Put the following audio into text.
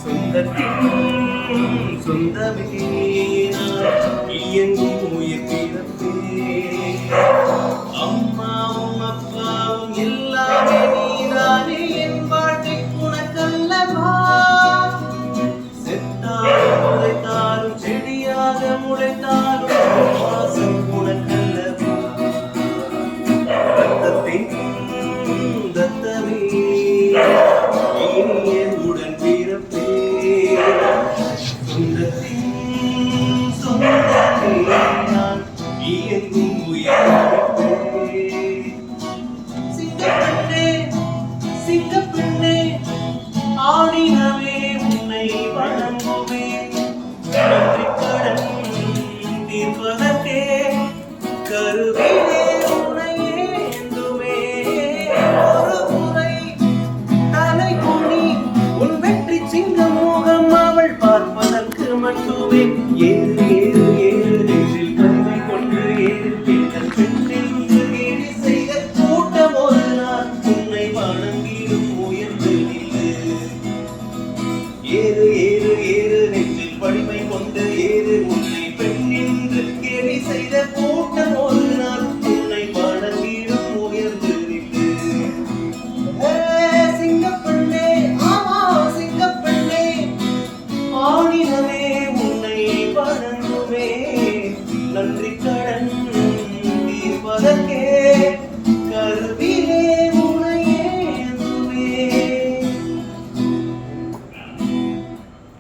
சொந்தத்தின் சொந்தமே இயங்கும் உயிர் பிறப்பே அம்மாவும் அப்பாவும் எல்லாமே நீதானே என் வாழ்க்கை உனக்கல்லவா செத்தாலும் உழைத்தாலும் செடியாக முளைத்தாலும் வாசம் உனக்கல்லவா ரத்தத்தின் தத்தமே என் உடன் பிறப்பே சொந்தத்தின் சொந்தமே நான் இயங்கும் உயிர்ப்பே சிங்கப்பெண்ணே சிங்கப்பெண்ணே ஆடினவே உன்னை வணங்குவே நன்றி கடன் தீர்ப்பதற்கே கருவிலே உன்னை ஏந்துமே ஒரு முறை தலை குனி உன் வெற்றி சிங்க மோகம் அவள் பார்ப்பதற்கு மட்டுமே ஏறு ஏறு ஏறு நெஞ்சில் கருமை கொண்டு ஏறு பெண்கள் பெண்ணென்று கேலி செய்த கூட்டம் ஒரு நாள் உன்னை வணங்கிடும் உயர்ந்து நின்று ஏறு ஏறு ஏறு நெஞ்சில் வலிமை கொண்டு ஏறு உன்னை பெண் என்று கேலி செய்த கூட்டம் ஒரு நாள் உன்னை வணங்கிடும் உயர்ந்து நின்று சிங்கப்பெண்ணே ஆமா சிங்கப்பெண்ணே ஆடினவே உன்னை வணங்குவே நன்றி